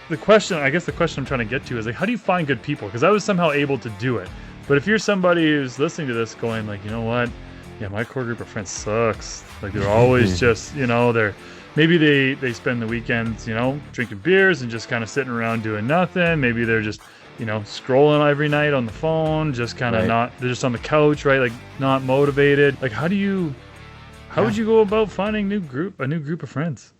the question I'm trying to get to is like, how do you find good people? Because I was somehow able to do it. But if you're somebody who's listening to this going like, you know what? Yeah, my core group of friends sucks. Like they're always just, maybe they spend the weekends, drinking beers and just kind of sitting around doing nothing. Maybe they're just, scrolling every night on the phone, just kind of they're just on the couch, right? Like not motivated. Like how would you go about finding a new group of friends?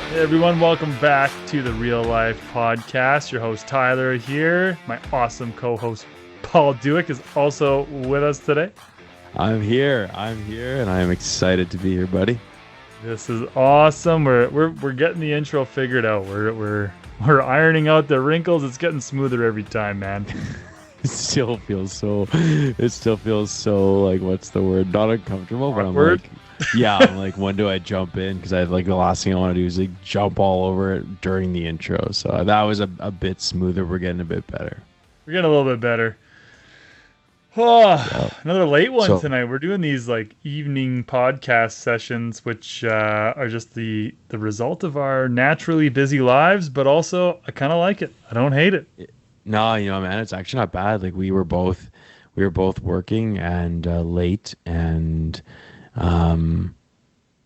Hey everyone, welcome back to the Real Life Podcast. Your host Tyler here. My awesome co-host Paul Dewick is also with us today. I'm here, and I am excited to be here, buddy. This is awesome. We're getting the intro figured out. We're ironing out the wrinkles. It's getting smoother every time, man. It still feels so like, what's the word? Not uncomfortable, but Awkward. I'm like, when do I jump in? Because I like the last thing I want to do is like jump all over it during the intro. So that was a bit smoother. We're getting a bit better. We're getting a little bit better. Oh, Yep. Another late one So- tonight. We're doing these like evening podcast sessions, which are just the result of our naturally busy lives, but also I kind of like it. I don't hate it. No, man, it's actually not bad. Like we were both working and late and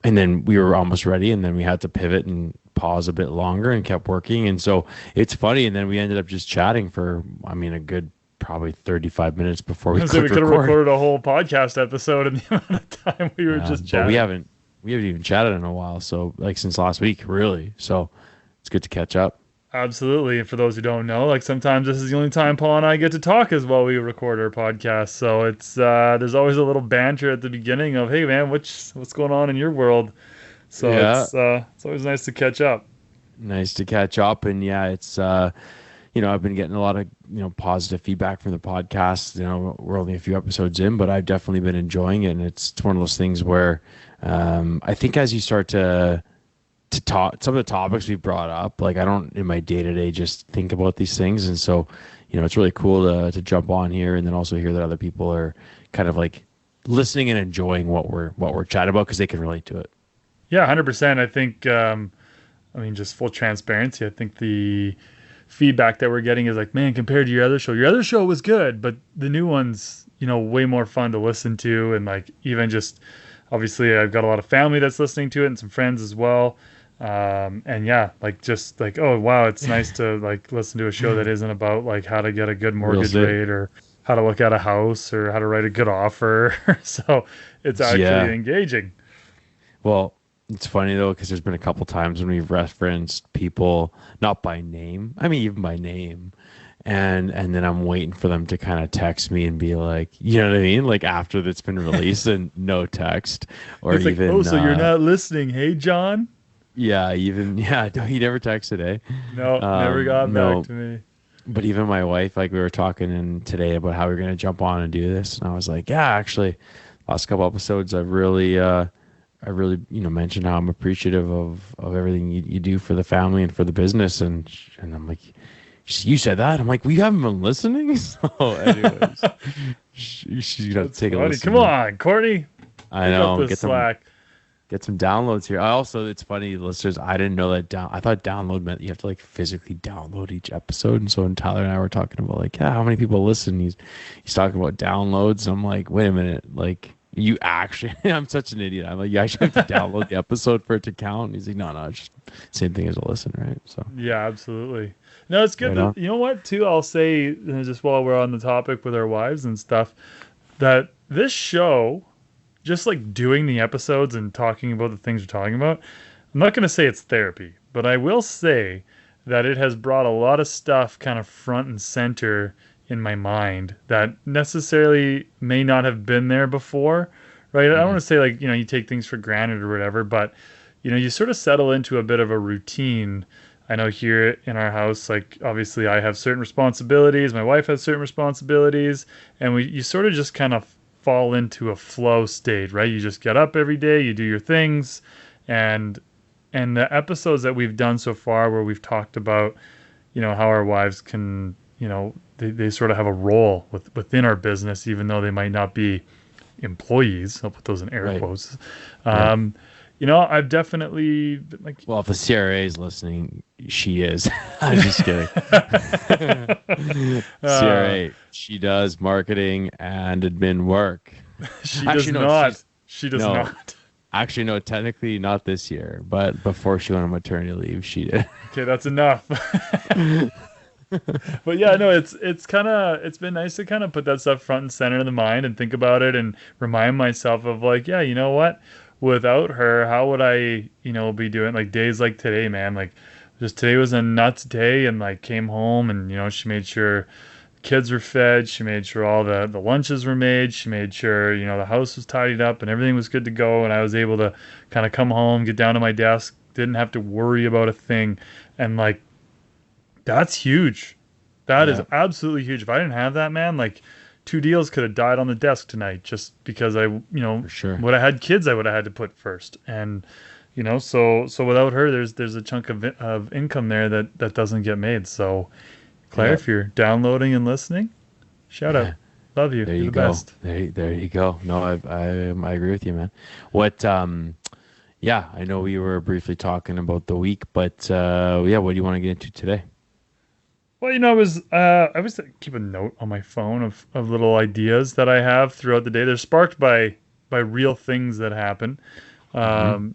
then we were almost ready, and then we had to pivot and pause a bit longer and kept working. And so it's funny. And then we ended up just chatting for, a good probably 35 minutes before we So could we could have record. recorded a whole podcast episode in the amount of time we were just But chatting. we haven't even chatted in a while. So like since last week, really. So it's good to catch up. Absolutely. And for those who don't know, like sometimes this is the only time Paul and I get to talk as well. We record our podcast. So it's there's always a little banter at the beginning of, hey man, what's going on in your world? So Yeah. it's always nice to catch up. Nice to catch up. And yeah, it's I've been getting a lot of positive feedback from the podcast. We're only a few episodes in, but I've definitely been enjoying it. And it's one of those things where I think as you start to talk, some of the topics we brought up, like I don't in my day-to-day just think about these things. And so it's really cool to jump on here and then also hear that other people are kind of like listening and enjoying what we're chatting about because they can relate to it. Yeah, 100%. I think, just full transparency. I think the feedback that we're getting is like, man, compared to your other show was good, but the new one's, way more fun to listen to. And like, even just, obviously I've got a lot of family that's listening to it and some friends as well. And yeah, like just like, oh wow, it's nice to like listen to a show that isn't about like how to get a good mortgage rate or how to look at a house or how to write a good offer. So it's actually engaging. Well, it's funny though, because there's been a couple times when we've referenced people not by name, even by name, and then I'm waiting for them to kind of text me and be like, you know what I mean, like after it's been released and no text or It's like, even oh, so you're not listening, hey John? he never texted, eh? No, never got no. back to me. But even my wife, like we were talking today about how we're gonna jump on and do this, and I was like, yeah, actually, last couple episodes I've really mentioned how I'm appreciative of everything you do for the family and for the business, and I'm like, you said that? I'm like, we haven't been listening. So anyways, she's gonna take a listen. Come on, Courtney. I know. Pick up the slack. Get some downloads here. It's funny, listeners. I didn't know that I thought download meant you have to like physically download each episode. And so when Tyler and I were talking about like, yeah, how many people listen? He's talking about downloads. I'm like, wait a minute, like you actually? I'm such an idiot. I'm like, you actually have to download the episode for it to count. And he's like, no, it's just same thing as a listen, right? So Yeah, absolutely. No, it's good. Right You know what, too? I'll say just while we're on the topic with our wives and stuff, that this show, just like doing the episodes and talking about the things we're talking about, I'm not going to say it's therapy, but I will say that it has brought a lot of stuff kind of front and center in my mind that necessarily may not have been there before, right? I don't want to say like, you take things for granted or whatever, but, you sort of settle into a bit of a routine. I know here in our house, like obviously I have certain responsibilities, my wife has certain responsibilities, and you sort of just kind of fall into a flow state, right? You just get up every day, you do your things, and the episodes that we've done so far where we've talked about, how our wives can, they sort of have a role within our business, even though they might not be employees. I'll put those in air Right. quotes. Yeah. Um, I've definitely been like, Well, if the CRA is listening, she is. I'm just kidding. uh, CRA, she does marketing and admin work. she does Actually, no, not. She does no. not. Actually, no, technically not this year, but before she went on maternity leave, she did. Okay, that's enough. But yeah, no, it's been nice to kind of put that stuff front and center in the mind and think about it and remind myself of like, yeah, you know what? Without her, how would I, be doing like days like today, man? Like just today was a nuts day and like came home and she made sure kids were fed, she made sure all the lunches were made, she made sure, the house was tidied up and everything was good to go and I was able to kind of come home, get down to my desk, didn't have to worry about a thing. And like that's huge. That is Yeah, absolutely huge. If I didn't have that, man, like two deals could have died on the desk tonight just because for sure. would have had kids I would have had to put first. And, so without her, there's a chunk of income there that doesn't get made. So Claire, Yeah. if you're downloading and listening, shout out. Love you. There You're you the go. best. There you go. No, I agree with you, man. What yeah, I know we were briefly talking about the week, but yeah, what do you want to get into today? Well, I was keep a note on my phone of little ideas that I have throughout the day. They're sparked by real things that happen. Hmm.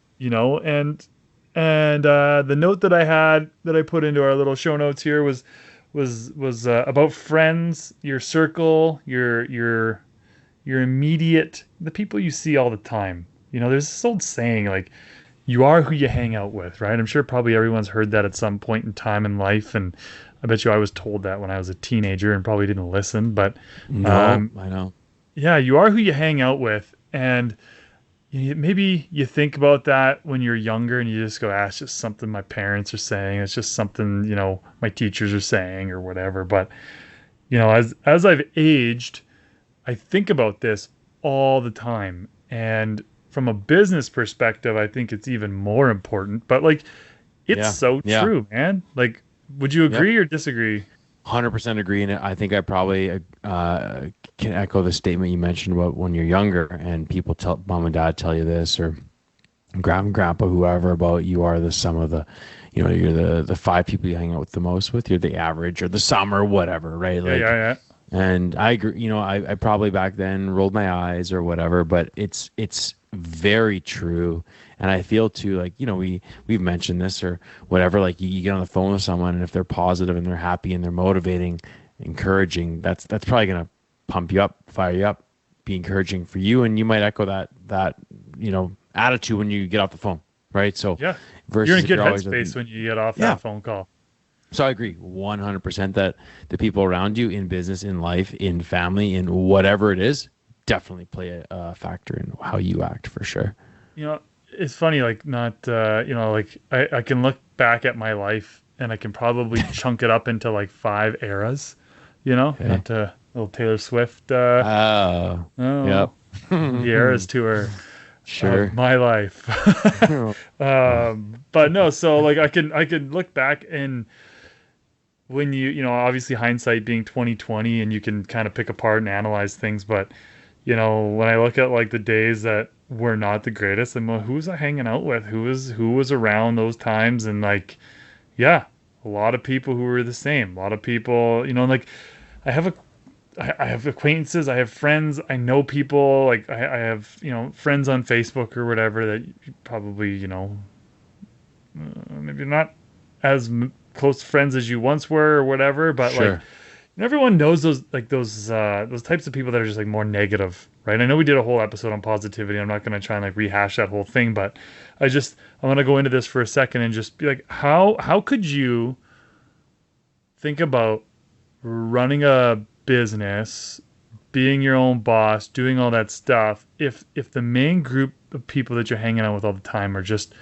And the note that I had that I put into our little show notes here was about friends, your circle, your immediate, the people you see all the time. There's this old saying like you are who you hang out with, right? I'm sure probably everyone's heard that at some point in time in life, and I bet you I was told that when I was a teenager and probably didn't listen. But No, um, I know. yeah, you are who you hang out with, and maybe you think about that when you're younger, and you just go, "Ah, it's just something my parents are saying. It's just something my teachers are saying, or whatever." But as I've aged, I think about this all the time, and from a business perspective, I think it's even more important. But like, it's Yeah, so yeah, true, man. Like, would you yep. agree or disagree? 100% agree. And I think I probably can echo the statement you mentioned about when you're younger and people tell mom and dad tell you this or grandpa, whoever about you are the sum of the, you're the five people you hang out with the most with. You're the average or the sum or whatever, right? Yeah, yeah, Like, yeah. and I agree, I probably back then rolled my eyes or whatever, but it's very true. And I feel too, like, we've mentioned this or whatever, like you get on the phone with someone and if they're positive and they're happy and they're motivating, encouraging, that's probably gonna pump you up, fire you up, be encouraging for you. And you might echo that, attitude when you get off the phone. Right. So Yeah. You're versus in if good you're always headspace when you get off yeah. that phone call. So I agree 100% that the people around you in business, in life, in family, in whatever it is, definitely play a factor in how you act for sure. It's funny, like not, like I can look back at my life and I can probably chunk it up into like 5 eras, Okay. not to little Taylor Swift, Oh, oh, yep. the Eras tour of Sure. my life. But no, so like I can look back and when obviously hindsight being 2020 and you can kind of pick apart and analyze things, but when I look at like the days that were not the greatest, I'm like, who was I hanging out with? Who was around those times? And like, yeah, a lot of people who were the same. A lot of people, like I have a I have acquaintances, I have friends, I know people, like I have, friends on Facebook or whatever that you probably, maybe not as close friends as you once were or whatever, but like Sure. everyone knows those types of people that are just like more negative, right? I know we did a whole episode on positivity. I'm not going to try and like rehash that whole thing, but I want to go into this for a second and just be like, how could you think about running a business, being your own boss, doing all that stuff if the main group of people that you're hanging out with all the time are just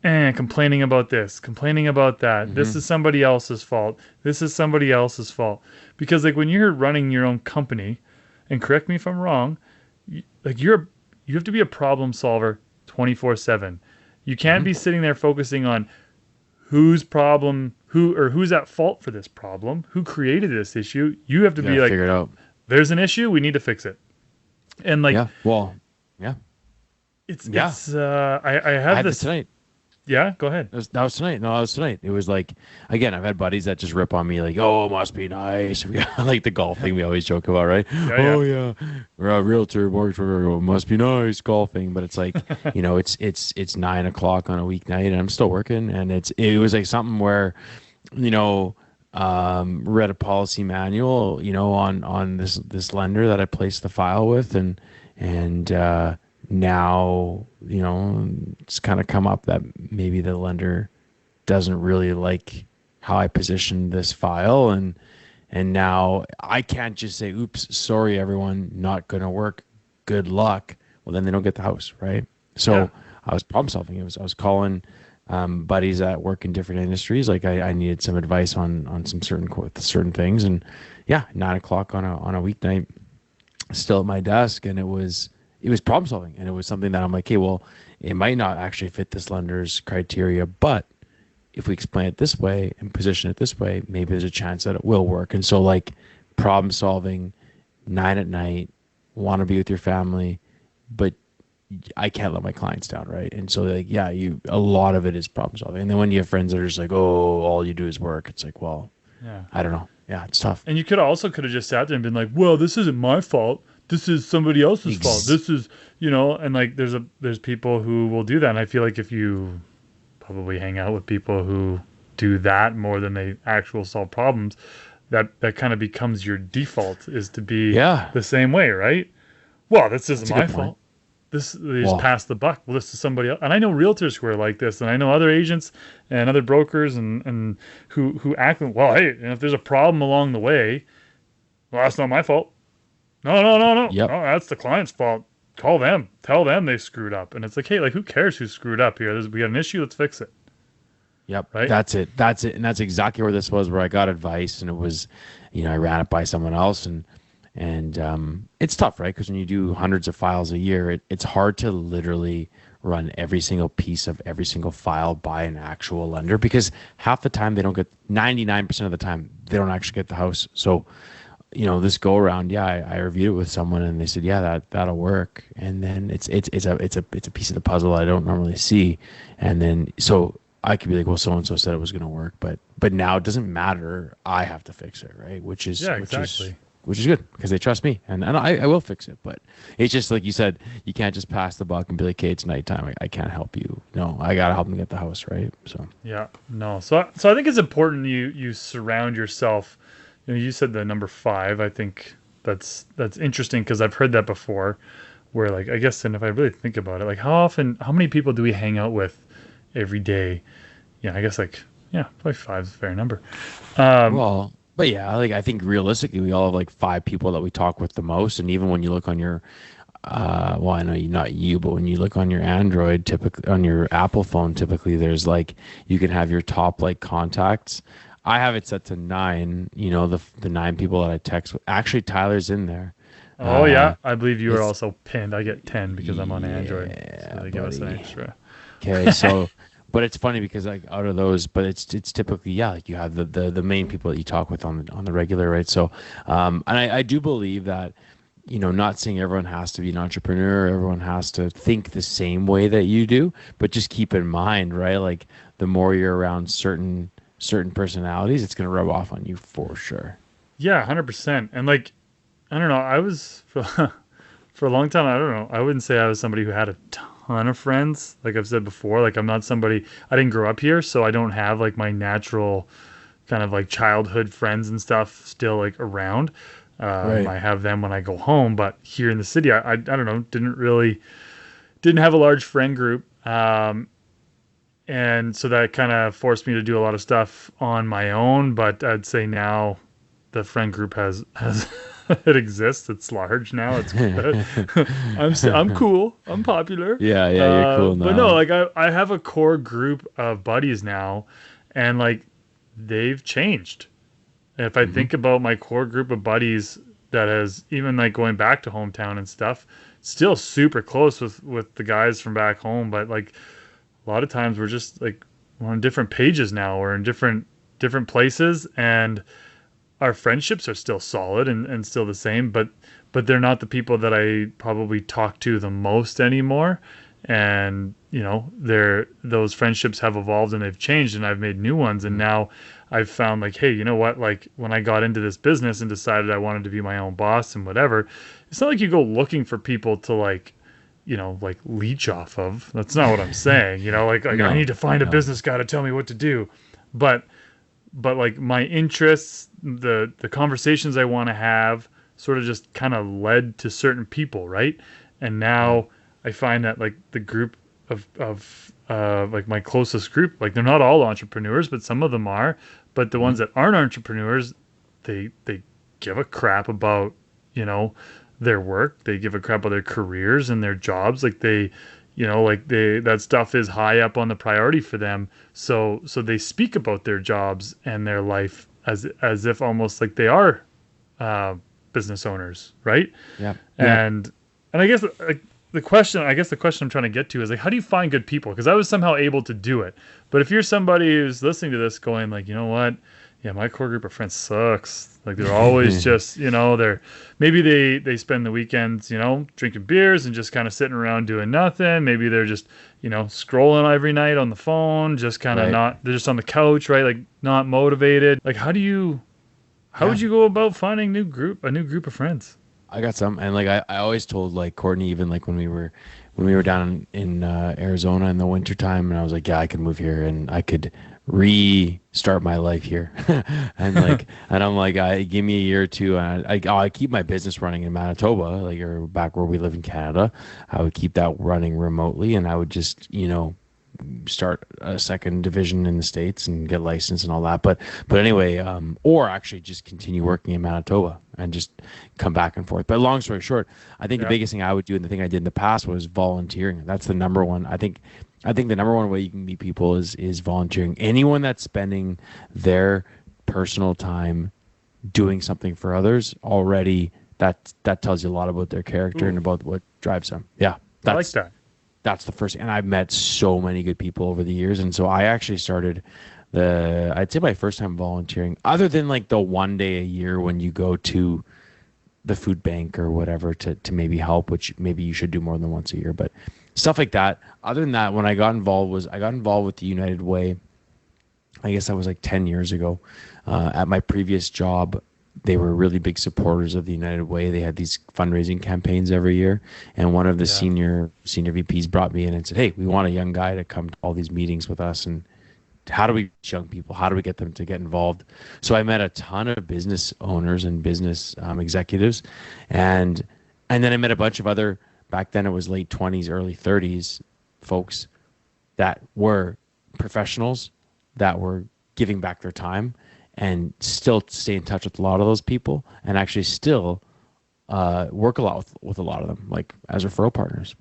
complaining about this, complaining about that. This Hmm. is somebody else's fault. This is somebody else's fault. Because like when you're running your own company, and correct me if I'm wrong, like you have to be a problem solver 24/7. You can't Hmm. be sitting there focusing on whose problem who's at fault for this problem, who created this issue. You have to You be gotta like, figure it out. there's an issue, we need to fix it. And like, Yeah. Well, yeah. Yeah. I I have had this this. tonight. Yeah, go ahead. That was tonight. No, that was tonight. It was like, again, I've had buddies that just rip on me like, oh, it must be nice. Like the golf thing we always joke about, right? Yeah, Oh yeah, we're a realtor, mortgage broker. It must be nice golfing, but it's like, it's 9 o'clock on a weeknight, and I'm still working, and it was like something where, you know, read a policy manual, on this lender that I placed the file with, and now, it's kind of come up that maybe the lender doesn't really like how I positioned this file, and now I can't just say, oops, sorry everyone, not gonna work, good luck. Well, then they don't get the house, right? So Yeah. I was problem solving. I was calling buddies that work in different industries. Like I needed some advice on some certain things, and yeah, 9 o'clock on a weeknight, still at my desk, and it was problem solving, and it was something that I'm like, hey, well, it might not actually fit this lender's criteria, but if we explain it this way and position it this way, maybe there's a chance that it will work. And so, like, problem solving, 9 at night, want to be with your family, but I can't let my clients down, right? And so, like, yeah, a lot of it is problem solving. And then when you have friends that are just like, oh, all you do is work, it's like, well, Yeah. I don't know. Yeah, it's tough. And you could have just sat there and been like, well, this isn't my fault. This is somebody else's fault. This is, and like there's people who will do that. And I feel like if you probably hang out with people who do that more than they actual solve problems, that kind of becomes your default, is to be Yeah, the same way, right? Well, this isn't that's a my good point. fault. They just Well, pass the buck. Well, this is somebody else. And I know realtors who are like this, and I know other agents and other brokers and who act like, well, hey, if there's a problem along the way, well, that's not my fault. No, no, no, no, yep. no. That's the client's fault. Call them. Tell them they screwed up. And it's like, hey, like, who cares who screwed up here? We got an issue. Let's fix it. Yep, Right? that's it. That's it, and that's exactly where this was. Where I got advice, and it was, I ran it by someone else, and it's tough, right? Because when you do hundreds of files a year, it's hard to literally run every single piece of every single file by an actual lender, because half the time they don't get, 99% of the time they don't actually get the house. So, this go around, yeah, I reviewed it with someone, and they said, yeah, that'll work. And then it's a piece of the puzzle I don't normally see, and then so I could be like, well, so and so said it was going to work, but now it doesn't matter. I have to fix it, right? Yeah, exactly. Which is good, because they trust me, and I will fix it. But it's just like you said, you can't just pass the buck and be like, okay, it's nighttime, I can't help you. No, I gotta help them get the house, right? So Yeah, no. So I think it's important you surround yourself. You said the number 5. I think that's interesting, because I've heard that before. Where, like, I guess, and if I really think about it, like, how many people do we hang out with every day? Yeah, I guess, like, yeah, probably 5 is a fair number. well, but yeah, like I think realistically, we all have like 5 people that we talk with the most, and even when you look on your well, I know not you, but when you look on your Android, typically on your Apple phone, typically there's like, you can have your top like contacts. I have it set to 9. The 9 people that I text with. Actually, Tyler's in there. Oh Uh, yeah, I believe you are it's also pinned. I get 10 because I'm on Android, so yeah, they give us an buddy. extra. Okay, so, but it's funny because like out of those, but it's typically, yeah, like you have the main people that you talk with on the regular, right? So, and I do believe that, not saying everyone has to be an entrepreneur, everyone has to think the same way that you do, but just keep in mind, right? Like the more you're around certain personalities, it's gonna rub off on you for sure. Yeah, 100%. And like, I don't know, I was for a long time, I don't know, I wouldn't say I was somebody who had a ton of friends. Like I've said before, like, I'm not somebody, I didn't grow up here, so I don't have like my natural kind of like childhood friends and stuff still like around. Right. I have them when I go home, but here in the city, I don't know, didn't have a large friend group. And so that kind of forced me to do a lot of stuff on my own. But I'd say now the friend group has it exists. It's large now. It's good. I'm cool. I'm popular. Yeah, yeah, you're cool But no, now. like, I have a core group of buddies now, and like, they've changed. If I Hmm. think about my core group of buddies, that has, even like going back to hometown and stuff, still super close with the guys from back home. But like, a lot of times we're just like, we're on different pages now. We're in different different places, and our friendships are still solid and still the same, but they're not the people that I probably talk to the most anymore. And they're those friendships have evolved and they've changed, and I've made new ones. And now I've found like, hey, you know what? Like when I got into this business and decided I wanted to be my own boss and whatever, it's not like you go looking for people to like like leech off of. That's not what I'm saying. Like I No, need to find a no. business guy to tell me what to do. But like my interests, the conversations I want to have sort of just kind of led to certain people, right? And Yeah. now I find that like the group of like my closest group, like they're not all entrepreneurs, but some of them are. But the ones Mhm. that aren't entrepreneurs, they give a crap about, you know, their work. They give a crap about their careers and their jobs. Like like that stuff is high up on the priority for them. So they speak about their jobs and their life as if almost like they are uh, business owners, right? Yeah. Yeah. And I guess like the question I'm trying to get to is like, how do you find good people? Because I was somehow able to do it. But if you're somebody who's listening to this going like, you know what? Yeah, my core group of friends sucks. Like they're always just, they're maybe they spend the weekends, drinking beers and just kind of sitting around doing nothing. Maybe they're just, scrolling every night on the phone, just kind of Right. not, they're just on the couch, right? Like not motivated. Like how Yeah. would you go about finding a new group of friends? I got some, and like I always told like Courtney, even like when we were down in Arizona in the wintertime, and I was like, yeah, I could move here and I could restart my life here, and I'm like, give me a year or two, and I keep my business running in Manitoba, like or back where we live in Canada. I would keep that running remotely, and I would just start a second division in the States and get licensed and all that. But anyway, or actually just continue working in Manitoba and just come back and forth. But long story short, I think the Yeah. biggest thing I would do and the thing I did in the past was volunteering. That's the number one. I think the number one way you can meet people is volunteering. Anyone that's spending their personal time doing something for others already, that tells you a lot about their character and Ooh, about what drives them. Yeah. I like That's that. that's the first, and I've met so many good people over the years. And so I actually started I'd say my first time volunteering, other than like the one day a year when you go to the food bank or whatever to maybe help, which maybe you should do more than once a year, but stuff like that. Other than that, when I got involved with the United Way. I guess that was like 10 years ago. At my previous job, they were really big supporters of the United Way. They had these fundraising campaigns every year, and one of the Yeah. senior VPs brought me in and said, "Hey, we want a young guy to come to all these meetings with us, and how do we reach young people? How do we get them to get involved?" So I met a ton of business owners and business executives, and then I met a bunch of other. Back then, it was late 20s, early 30s folks that were professionals that were giving back their time and still stay in touch with a lot of those people and actually still work a lot with a lot of them, like as referral partners.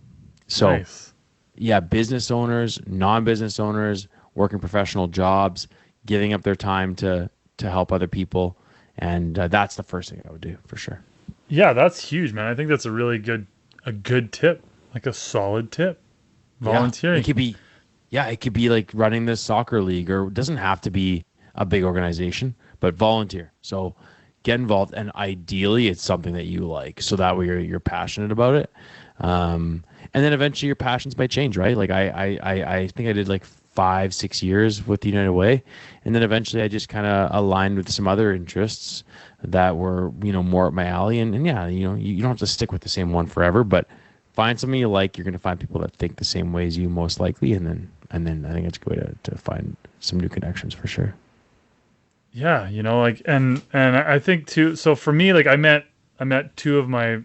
So Nice. yeah, business owners, non-business owners, working professional jobs, giving up their time to help other people, and that's the first thing I would do for sure. Yeah, that's huge, man. I think that's a good tip, like a solid tip. Yeah, it Volunteering. could be, yeah, it could be like running this soccer league, or it doesn't have to be a big organization, but volunteer. So get involved, and ideally, it's something that you like, so that way you're passionate about it. And then eventually, your passions might change, right? Like I think I did like 5 6 years with the United Way, and then eventually I just kind of aligned with some other interests that were more up my alley. And yeah, you don't have to stick with the same one forever, but find something you like. You're going to find people that think the same way as you most likely, and then I think it's a good way to find some new connections for sure. Yeah, like and I think too. So for me, like I met two of my,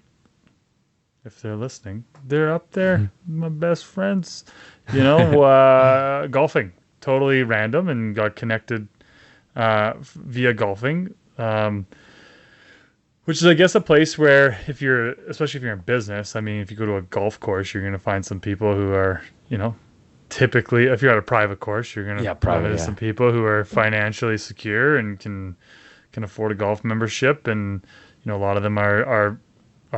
if they're listening, they're up there, my best friends. Golfing, totally random, and got connected via golfing. Which is, I guess, a place where especially if you're in business, I mean, if you go to a golf course, you're going to find some people who are, typically, if you're at a private course, you're going to Yeah, run probably. into Yeah. some people who are financially secure and can afford a golf membership. And, a lot of them are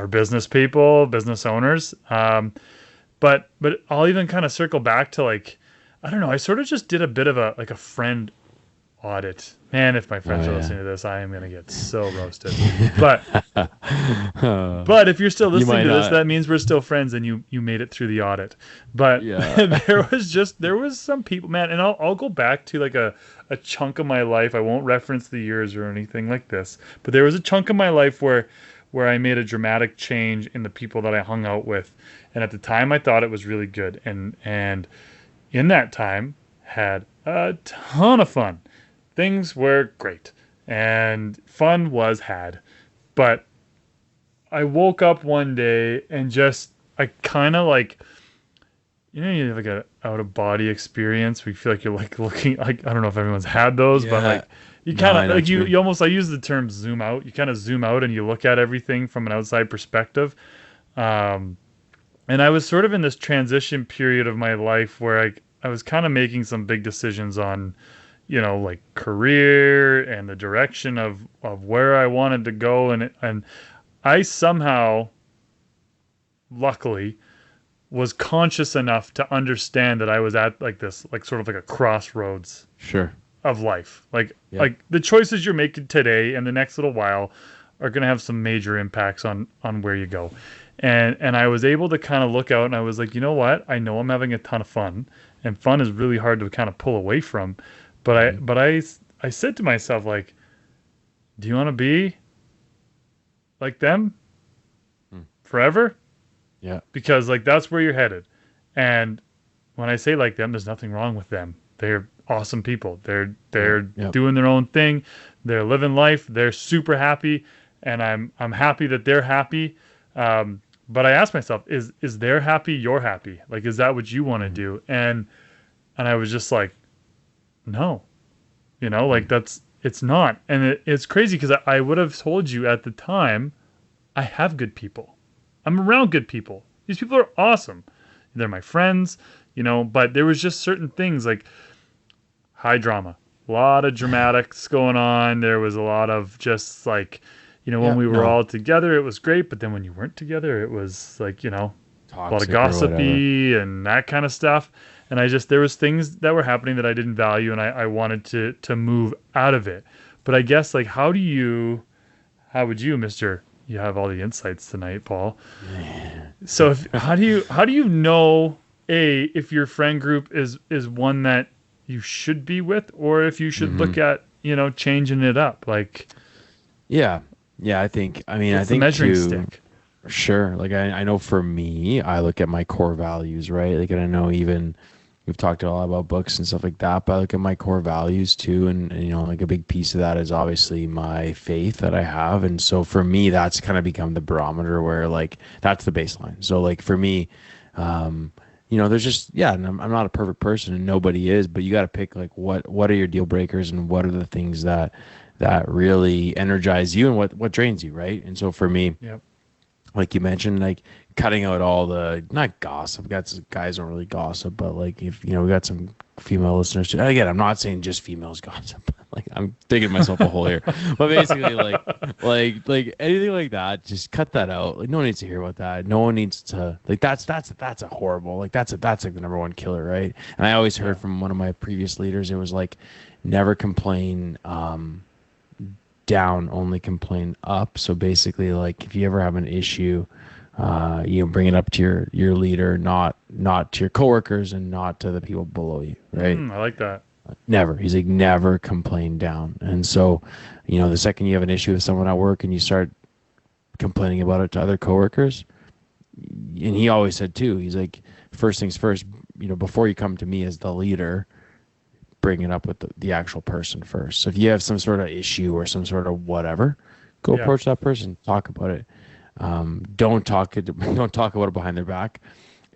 business people, business owners. But I'll even kind of circle back to like, I don't know, I sort of just did a bit of a friend audit. Man, if my friends Oh, are yeah. listening to this, I am gonna get so roasted. But Uh, but if you're still you listening might to this, not. that means we're still friends and you made it through the audit. But Yeah. there was some people, man, and I'll go back to like a chunk of my life. I won't reference the years or anything like this, but there was a chunk of my life where I made a dramatic change in the people that I hung out with. And at the time I thought it was really good. And in that time had a ton of fun. Things were great and fun was had. But I woke up one day and just I kind of like you have like a out of body experience where you feel like you're like looking like I don't know if everyone's had those, but Yeah. like you No, kind I of know like what you you mean. you almost I use the term zoom out. You kind of zoom out and you look at everything from an outside perspective. Um, and I was sort of in this transition period of my life where I was kind of making some big decisions on like career and the direction of where I wanted to go and I somehow luckily was conscious enough to understand that I was at like this like sort of like a crossroads Sure. of life. Like Yeah. like the choices you're making today and the next little while are going to have some major impacts on where you go. And I was able to kind of look out and I was like, "You know what? I know I'm having a ton of fun and fun is really hard to kind of pull away from." But I Hmm. but I said to myself like, "Do you want to be like them Hmm. forever?" Yeah. Because like that's where you're headed. And when I say like them, there's nothing wrong with them. They're awesome people. They're Yep. Yep. doing their own thing. They're living life. They're super happy, and I'm happy that they're happy. But I asked myself, is they're happy? You're happy? Like, is that what you want to Hmm. do? And I was just like, no, Hmm. like it's not. And it's crazy because I would have told you at the time, I have good people. I'm around good people. These people are awesome. They're my friends, but there was just certain things like high drama. A lot of dramatics going on. There was a lot of just like, when Yeah. we were No. all together, it was great. But then when you weren't together, it was like, a lot of Toxic or whatever. gossipy and that kind of stuff. And there was things that were happening that I didn't value and I wanted to move out of it. But I guess like, how would you, Mr. You have all the insights tonight, Paul. So how do you know if your friend group is one that you should be with or if you should Hmm. look at, changing it up? Like Yeah. Yeah. I what's the think measuring too. stick? Sure. Like I know for me, I look at my core values, right? Like, and I know even we've talked a lot about books and stuff like that, but I look at my core values too. And like a big piece of that is obviously my faith that I have. And so for me, that's kind of become the barometer where like, that's the baseline. So like for me, there's just, yeah, and I'm not a perfect person and nobody is, but you got to pick like what are your deal breakers and what are the things that really energize you and what drains you, right? And so for me, Yep. like you mentioned, like cutting out all the not gossip. Guys don't really gossip, but like if we got some female listeners too. Again, I'm not saying just females gossip. Like I'm digging myself a hole here, but basically, like anything like that, just cut that out. Like no one needs to hear about that. No one needs to like that's a horrible like that's like the number one killer, right? And I always Yeah. heard from one of my previous leaders, it was like never complain. Down, only complain up. So basically, like if you ever have an issue, bring it up to your leader, not to your coworkers and not to the people below you, right? I like that. Never. He's like never complain down. And so, the second you have an issue with someone at work and you start complaining about it to other coworkers, and he always said too, he's like, first things first, before you come to me as the leader, bring it up with the actual person first. So if you have some sort of issue or some sort of whatever, go Yeah. approach that person, talk about it. Don't talk don't talk about it behind their back.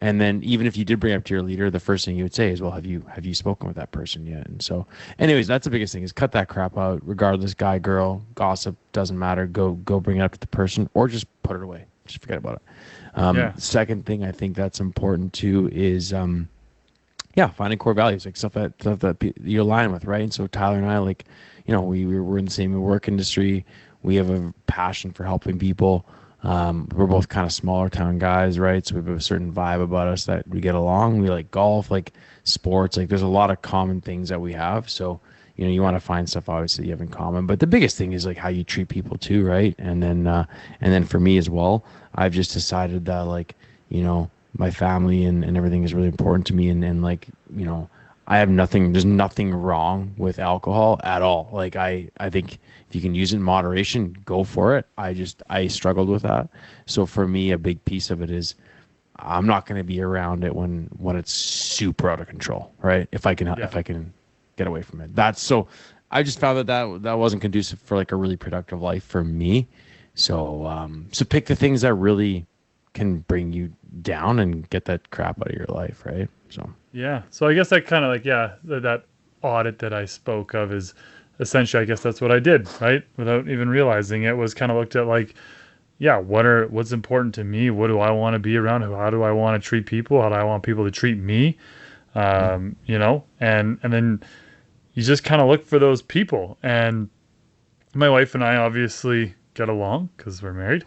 And then even if you did bring it up to your leader, the first thing you would say is, well, have you spoken with that person yet? And so anyways, that's the biggest thing is cut that crap out, regardless, guy, girl, gossip, doesn't matter. Go bring it up to the person or just put it away. Just forget about it. Yeah. Second thing I think that's important too is yeah, finding core values, like stuff that you align with, right? And so Tyler and I, like, we're in the same work industry. We have a passion for helping people. We're both kind of smaller town guys, right? So we have a certain vibe about us that we get along. We like golf, like sports, like there's a lot of common things that we have. So, you know, you want to find stuff obviously you have in common, but the biggest thing is like how you treat people too, right? And then for me as well, I've just decided that like, you know, my family and everything is really important to me, and like, you know, there's nothing wrong with alcohol at all. Like I think if you can use it in moderation, go for it. I struggled with that. So for me, a big piece of it is I'm not going to be around it when it's super out of control, right? If I can get away from it. That's so I just found that wasn't conducive for like a really productive life for me. So pick the things that really can bring you down and get that crap out of your life, right? So Yeah. So I guess that kind of like, yeah, that audit that I spoke of is essentially, I guess that's what I did, right? Without even realizing it, was kind of looked at like, yeah, what's important to me? What do I want to be around? How do I want to treat people? How do I want people to treat me? You know, and then you just kind of look for those people. And my wife and I obviously get along because we're married.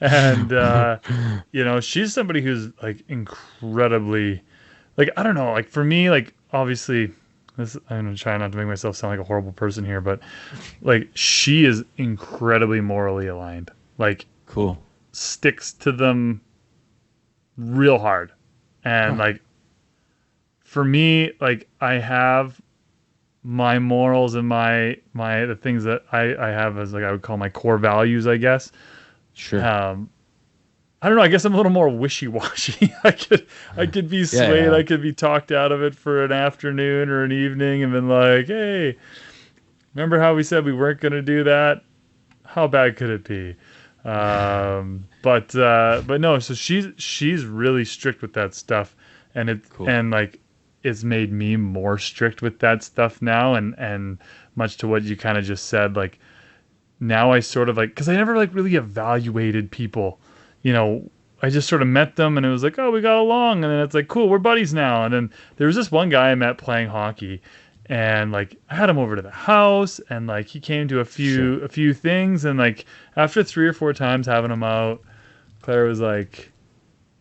And you know, she's somebody who's like incredibly, like, I don't know, like for me, like obviously this, I'm gonna try not to make myself sound like a horrible person here, but like she is incredibly morally aligned, like cool. sticks to them real hard. And Huh. like for me, like I have my morals and my the things that I have as like I would call my core values, I guess. Sure. Um, I don't know. I guess I'm a little more wishy-washy. I could be Yeah, swayed. yeah. I could be talked out of it for an afternoon or an evening, and been like, "Hey, remember how we said we weren't going to do that? How bad could it be?" But no. So she's really strict with that stuff, and Cool. like it's made me more strict with that stuff now, and much to what you kind of just said, like now I sort of like, because I never like really evaluated people, you know. I just sort of met them and it was like, oh, we got along, and then it's like, cool, we're buddies now. And then there was this one guy I met playing hockey, and like I had him over to the house, and like he came to Sure. a few things, and like after 3 or 4 times having him out, Claire was like,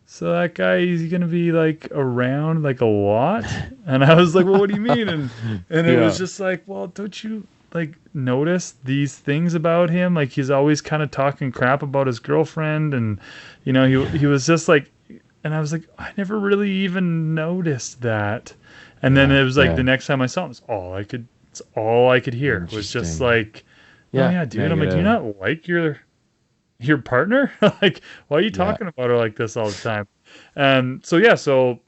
so that guy, is he gonna be like around like a lot? And I was like, well, what do you mean? And it was Yeah. just like, well, don't you like notice these things about him? Like he's always kind of talking crap about his girlfriend, and you know, he was just like, and I was like, I never really even noticed that. And then Yeah. it was like the Yeah. next time I saw him, it's all I could hear was just Interesting. like, oh Yeah. yeah, dude. I'm like, do you Negative. not like your partner? Like, why are you Yeah. talking about her like this all the time? And so yeah, so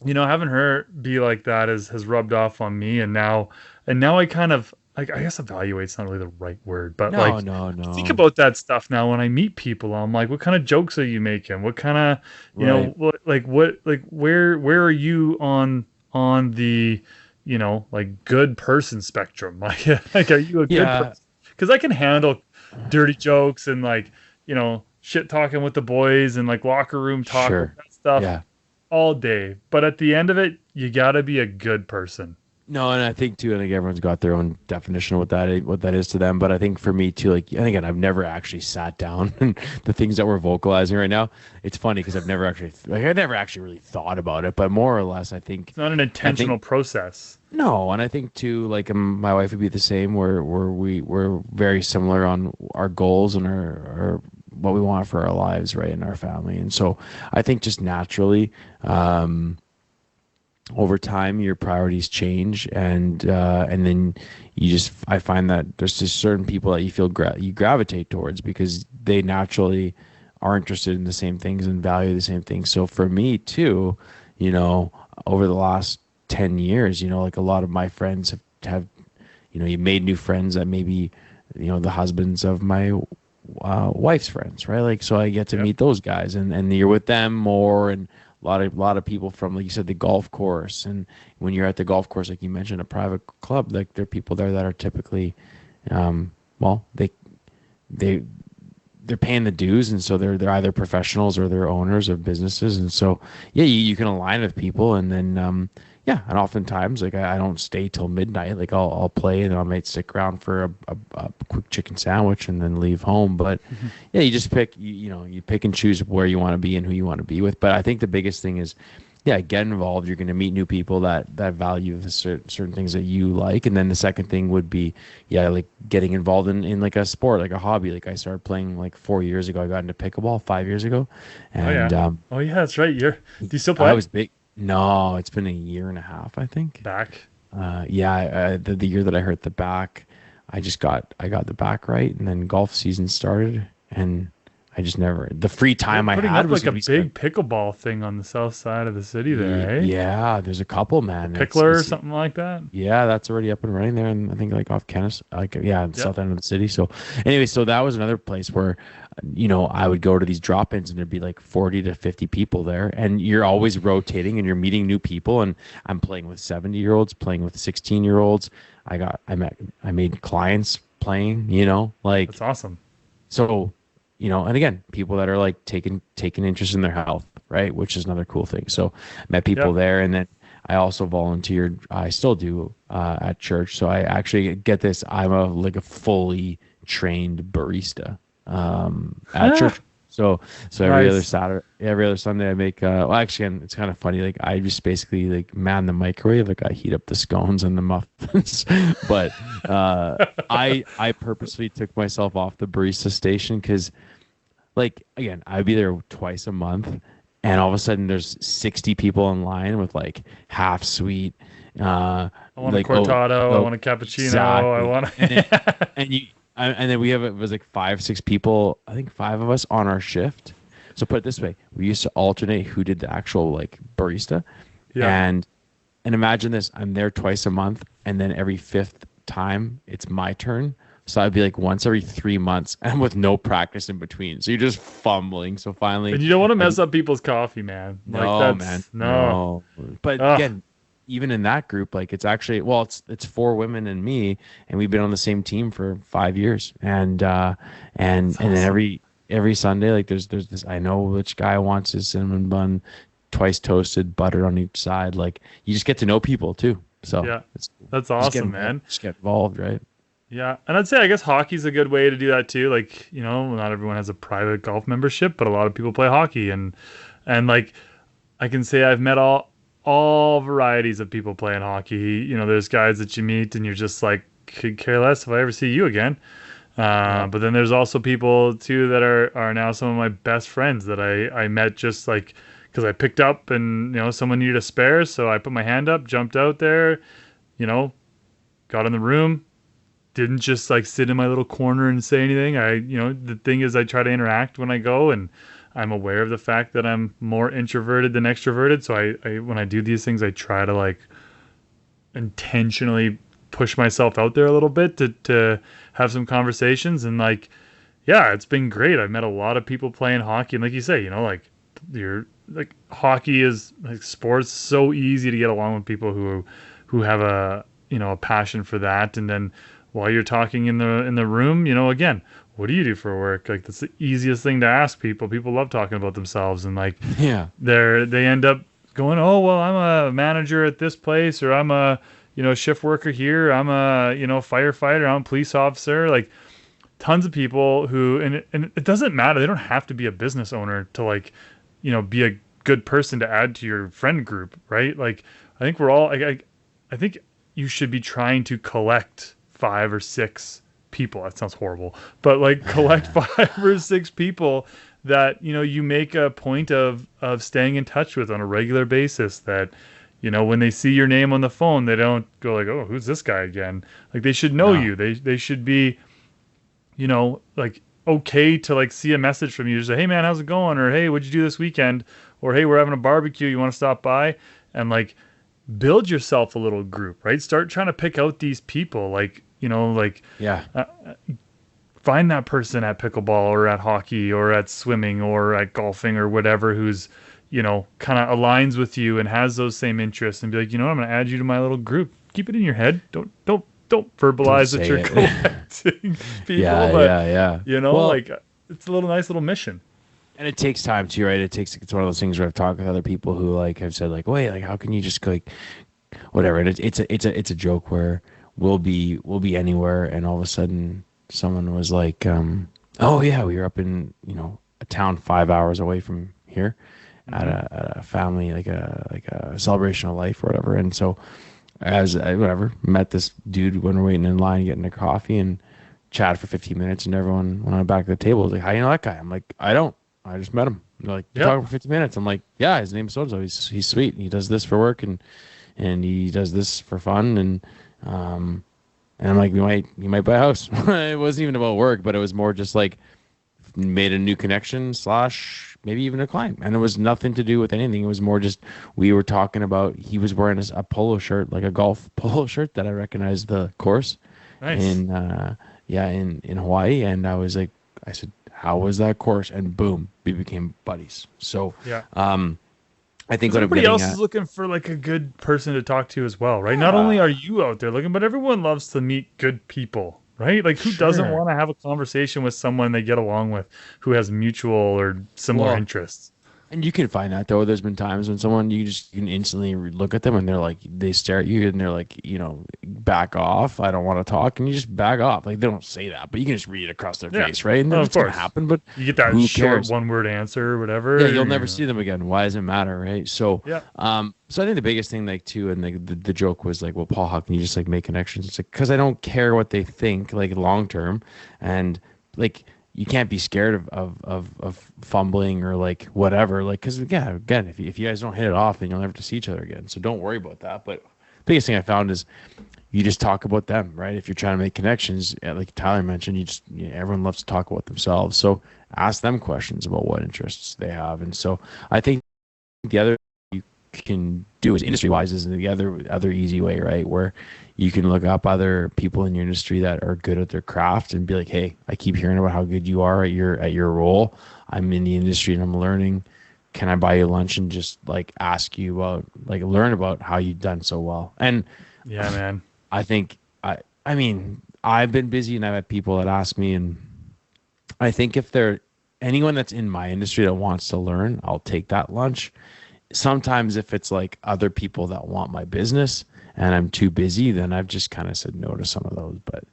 you know, having her be like that has rubbed off on me, and now I kind of like, I guess evaluate's not really the right word, but No, like no, I think no. about that stuff now when I meet people. I'm like, what kind of jokes are you making? What kind of, you know, Right. what where are you on the, you know, like good person spectrum? Like are you a good Yeah. person? Because I can handle dirty jokes and like, you know, shit talking with the boys and like locker room talk, like Sure. that stuff Yeah. all day. But at the end of it, you gotta be a good person. No, and I think too, I think everyone's got their own definition of what that is to them. But I think for me too, like, and again, I've never actually sat down and the things that we're vocalizing right now. It's funny because I've never actually, like, I never actually really thought about it. But more or less, It's not an I think intentional process. no, and I think too, like my wife would be the same. We're very similar on our goals and our what we want for our lives, right, in our family. And so I think just naturally. Over time your priorities change, and then you just I find that there's just certain people that you feel you gravitate towards because they naturally are interested in the same things and value the same things. So for me too, you know, over the last 10 years, you know, like a lot of my friends have you know, you made new friends that maybe, you know, the husbands of my wife's friends, right? Like, so I get to Yep. meet those guys, and you're with them more, and lot of people from, like you said, the golf course, and when you're at the golf course, like you mentioned, a private club, like there are people there that are typically, well, they they're paying the dues, and so they're either professionals or they're owners of businesses, and so yeah, you can align with people, and then yeah, and oftentimes like I don't stay till midnight. Like I'll play and I might stick around for a quick chicken sandwich and then leave home. But yeah, you just pick you know you pick and choose where you want to be and who you want to be with. But I think the biggest thing is yeah, get involved. You're going to meet new people that value the certain things that you like. And then the second thing would be, yeah, like getting involved in like a sport, like a hobby. Like I started playing like 4 years ago. I got into pickleball 5 years ago, Oh yeah. and Oh yeah, that's right. Do you still I play? was big. No, it's been a year and a half, I think. Back. Yeah, the year that I hurt the back, I got the back right, and then golf season started, and I just never the free They're time I putting had up was like a when we spent. big pickleball thing on the south side of the city there, eh? Yeah, there's a couple, The man. Pickler or something like that. Yeah, that's already up and running there, and I think like off Kennis, like yeah, in the Yep. south end of the city. So, anyway, so that was another place where, I would go to these drop-ins, and there'd be like 40 to 50 people there, and you're always rotating, and you're meeting new people. And I'm playing with 70-year-olds, playing with 16-year-olds. I made clients playing, like That's awesome. so, and again, people that are like taking interest in their health, right? Which is another cool thing. So, met people Yep. there, and then I also volunteered. I still do at church. So I actually get this. I'm a fully trained barista at church. So every other Nice. Saturday, every other Sunday, I make. Well, actually, and it's kind of funny. Like I just basically like man the microwave. Like I heat up the scones and the muffins. But I purposely took myself off the barista station because, like, again, I'd be there twice a month, and all of a sudden there's 60 people in line with like half sweet. I want a Like cortado. I want a cappuccino. I exactly. want And then to. and then it was like 5 6 people, I think 5 of us on our shift. So put it this way, we used to alternate who did the actual like barista. Yeah. And imagine this, I'm there twice a month, and then every fifth time it's my turn. So I'd be like once every 3 months and with no practice in between. So you're just fumbling. So finally And you don't want to mess up people's coffee, man. Like no, man. that's no. No. But Ugh. again, even in that group, like it's actually well, it's 4 women and me, and we've been on the same team for 5 years. And then every Sunday, like there's this I know which guy wants his cinnamon bun twice toasted, buttered on each side. Like you just get to know people too. So Yeah. it's That's just get awesome, involved, man. just get involved, right? Yeah. And I'd say I guess hockey's a good way to do that too. Like, not everyone has a private golf membership, but a lot of people play hockey and like I can say I've met all varieties of people playing hockey. There's guys that you meet and you're just like could care less if I ever see you again. Yeah. But then there's also people too that are now some of my best friends that I met just like because I picked up and someone needed a spare, so I put my hand up, jumped out there, you know, got in the room, didn't just like sit in my little corner and say anything. The thing is I try to interact when I go, and I'm aware of the fact that I'm more introverted than extroverted. So I when I do these things, I try to like intentionally push myself out there a little bit to have some conversations. And like, yeah, it's been great. I've met a lot of people playing hockey, and like you say, like you're like hockey is like sports so easy to get along with people who have a passion for that. And then while you're talking in the room, again, what do you do for work? Like that's the easiest thing to ask people. People love talking about themselves, and like Yeah. they end up going, oh well, I'm a manager at this place, or I'm a shift worker here, I'm a firefighter, I'm a police officer. Like tons of people who and it doesn't matter. They don't have to be a business owner to like be a good person to add to your friend group, right? Like I think we're all I think you should be trying to collect 5 or 6 people. That sounds horrible, but like collect 5 or 6 people that you make a point of staying in touch with on a regular basis. That when they see your name on the phone, they don't go like, oh, who's this guy again? Like they should know No. you. They should be like okay to like see a message from you, just say, hey man, how's it going? Or hey, what'd you do this weekend? Or hey, we're having a barbecue, you want to stop by? And like build yourself a little group, right? Start trying to pick out these people, like like Yeah. find that person at pickleball or at hockey or at swimming or at golfing or whatever, who's kind of aligns with you and has those same interests, and be like, I'm going to add you to my little group. Keep it in your head. Don't verbalize that say you're it. collecting people, Yeah, but yeah. Well, like it's a nice little mission. and it takes time too, right? It's one of those things where I've talked with other people who like have said like, wait, like how can you just like whatever? And it's a joke where we'll be anywhere, and all of a sudden someone was like, oh yeah, we were up in a town 5 hours away from here, at Hmm. a family, like a celebration of life or whatever. And so as I, whatever, met this dude when we're waiting in line getting a coffee and chatted for 15 minutes, and everyone went on the back of the table was like, "How you know that guy?" I'm like, "I don't. I just met him." And they're like, "You Yeah. talking for 15 minutes?" I'm like, "Yeah, his name's so and so. He's sweet. He does this for work and he does this for fun um and I'm like, you might buy a house." It wasn't even about work, but it was more just like made a new connection slash maybe even a client, and it was nothing to do with anything. It was more just we were talking about he was wearing a polo shirt, like a golf polo shirt that I recognized the course Nice. in yeah in Hawaii, and I was like, I said, "How was that course?" And boom, we became buddies. So Yeah. I think Because what I'm everybody getting else is at, looking for like a good person to talk to as well, right? Not only yeah, are you out there looking, but everyone loves to meet good people, right? Like who doesn't sure. want to have a conversation with someone they get along with who has mutual or similar Well, interests? and you can find that though. There's been times when someone you can instantly look at them and they're like they stare at you and they're like, back off. I don't want to talk, and you just back off. Like they don't say that, but you can just read it across their Yeah. face, right? And Well, of that's gonna course. happen. But You get that who short cares? one word answer or Yeah, whatever, you'll you never know. see them again. Why does it matter, right? So, Yeah. so I think the biggest thing, like too, and the joke was like, well, Paul, how can you just like make connections? It's like because I don't care what they think, like long term, and like you can't be scared of fumbling or like whatever, like because yeah, again, if you guys don't hit it off, then you'll never have to see each other again. So don't worry about that. But biggest thing I found is you just talk about them, right? If you're trying to make connections, like Tyler mentioned, everyone loves to talk about themselves. So ask them questions about what interests they have. And so I think the other you can do is industry wise is the other easy way, right? Where you can look up other people in your industry that are good at their craft and be like, hey, I keep hearing about how good you are at your role. I'm in the industry and I'm learning. Can I buy you lunch and just like ask you about like learn about how you've done so well? And Yeah, man. I think I mean I've been busy and I've had people that ask me, and I think if they're anyone that's in my industry that wants to learn, I'll take that lunch. Sometimes if it's like other people that want my business and I'm too busy, then I've just kind of said no to some of those. But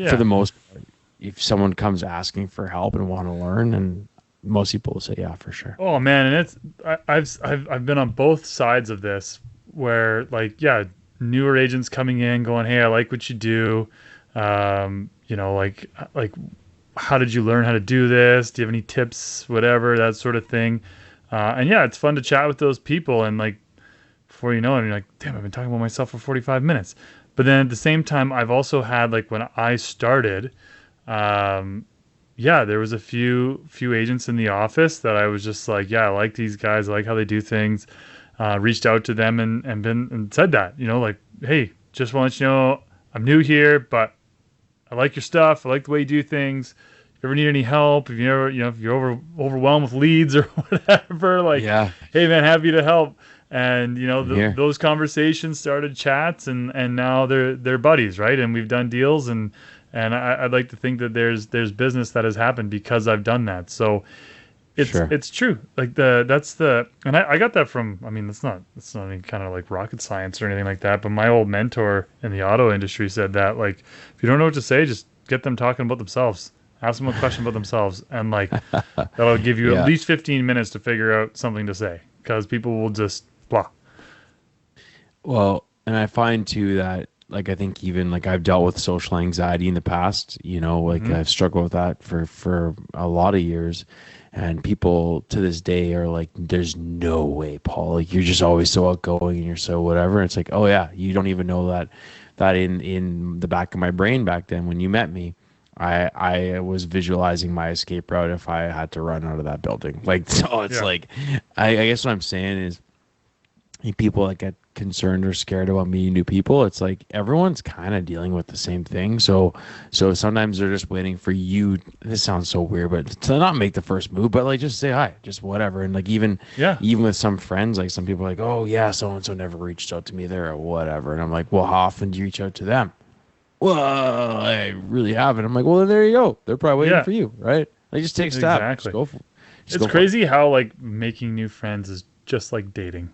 for the Yeah. most part, if someone comes asking for help and want to learn, and most people will say yeah for sure. Oh man, and I've been on both sides of this where like yeah, newer agents coming in going, "Hey, I like what you do. Like how did you learn how to do this? Do you have any tips, whatever, that sort of thing." And yeah, it's fun to chat with those people and like before you know it, you're like, "Damn, I've been talking about myself for 45 minutes." But then at the same time, I've also had like when I started, um, yeah, there was a few agents in the office that I was just like, yeah, I like these guys, I like how they do things. Reached out to them and said that, like, hey, just want to let you know I'm new here, but I like your stuff. I like the way you do things. If you ever need any help, if you ever, if you're overwhelmed with leads or whatever, like, Yeah, hey man, happy to help. And I'm here. those conversations started chats, and now they're buddies, right? And we've done deals, and I'd like to think that there's business that has happened because I've done that. So Sure. it's true. Like that's the and I got that from. I mean, it's not any kind of like rocket science or anything like that. But my old mentor in the auto industry said that like if you don't know what to say, just get them talking about themselves. Ask them a question about themselves, and like that'll give you at Yeah. least 15 minutes to figure out something to say because people will just blah. Well, and I find too that like I think even like I've dealt with social anxiety in the past, like Hmm. I've struggled with that for a lot of years. And people to this day are like, there's no way, Paul. Like you're just always so outgoing and you're so whatever. And it's like, oh yeah, you don't even know that in the back of my brain back then when you met me, I was visualizing my escape route if I had to run out of that building. Like so it's Yeah. like I guess what I'm saying is people that get concerned or scared about meeting new people, it's like everyone's kind of dealing with the same thing. So sometimes they're just waiting for you. This sounds so weird, but to not make the first move, but like just say hi, just whatever. And like Yeah. even with some friends, like some people are like, oh yeah, so and so never reached out to me there or whatever. And I'm like, well, how often do you reach out to them? Well, I really haven't. I'm like, well, then there you go. They're probably waiting Yeah. for you, right? Like just take a step. Just Exactly. go for it. Just It's go for it. crazy how like making new friends is just like dating.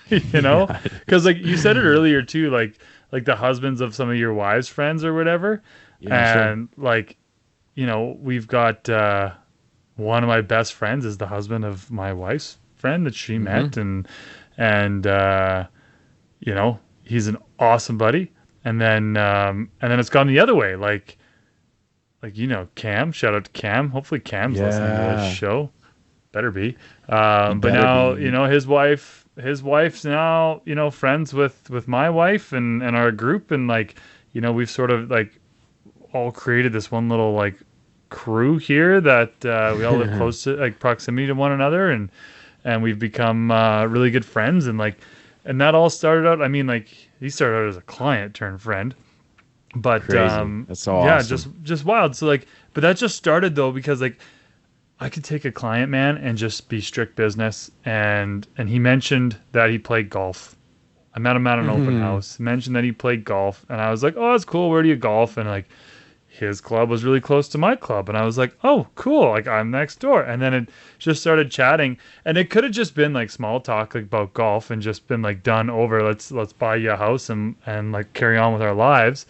you know? Yeah. Cuz like you said it earlier too, like the husbands of some of your wives' friends or whatever. Yeah, sure. And like, we've got one of my best friends is the husband of my wife's friend that she met, and you know, he's an awesome buddy. And then it's gone the other way. Like you know, Cam. Shout out to Cam. Hopefully, Cam's listening to this Yeah. show. Better be. He But better now, be. his wife's now, friends with my wife and our group, and like, we've sort of like all created this one little like crew here that we all live close to, like proximity to one another, and we've become really good friends, and that all started out. I mean, like he started out as a client turned friend, but Crazy. That's so yeah, awesome. just wild. So like, but that just started though because like I could take a client, man, and just be strict business. And he mentioned that he played golf. I met him at an open house. He mentioned that he played golf, and I was like, "Oh, that's cool. Where do you golf?" And like, his club was really close to my club, and I was like, "Oh, cool. Like I'm next door." And then it just started chatting, and it could have just been like small talk like about golf, and just been like done over. Let's buy you a house and like carry on with our lives.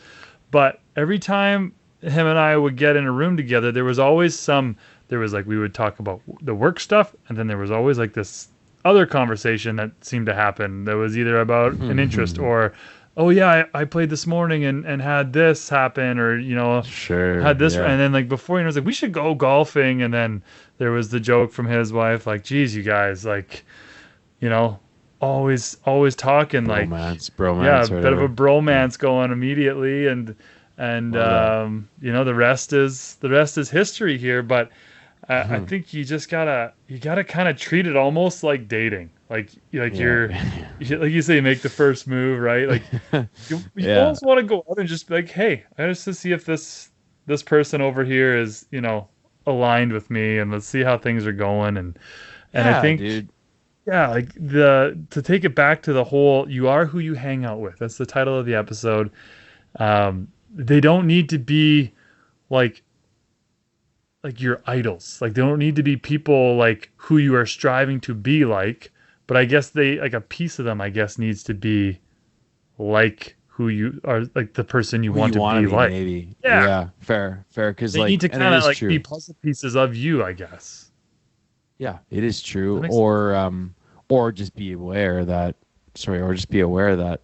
But every time him and I would get in a room together, there was like we would talk about the work stuff, and then there was always like this other conversation that seemed to happen that was either about an interest or, oh yeah, I played this morning and had this happen, or Sure. had this, Yeah. and then like before, it was like we should go golfing, and then there was the joke from his wife like, geez, you guys, like, you know always talking, like, Bromance, yeah, a bromance, or bit of a whatever. bromance going immediately, and Love that. the rest is history here. But I think you gotta kind of treat it almost like dating, like Yeah. like you say, make the first move, right? Like you Yeah. almost want to go out and just be like, hey, I just to see if this person over here is aligned with me, and let's see how things are going, and I Yeah, think, dude. yeah, like the to take it back to the whole, you are who you hang out with. That's the title of the episode. They don't need to be like your idols. Like they don't need to be people like who you are striving to be like. But I guess they, like, a piece of them, I guess, needs to be like who you are, like the person you Who want you to want be to be, like. maybe. Yeah, Yeah, fair. Because they need like, to and it kind of is like be true. puzzle pieces of you, I guess. Yeah, it is That true. makes sense. Or just be aware that, sorry, or just be aware that,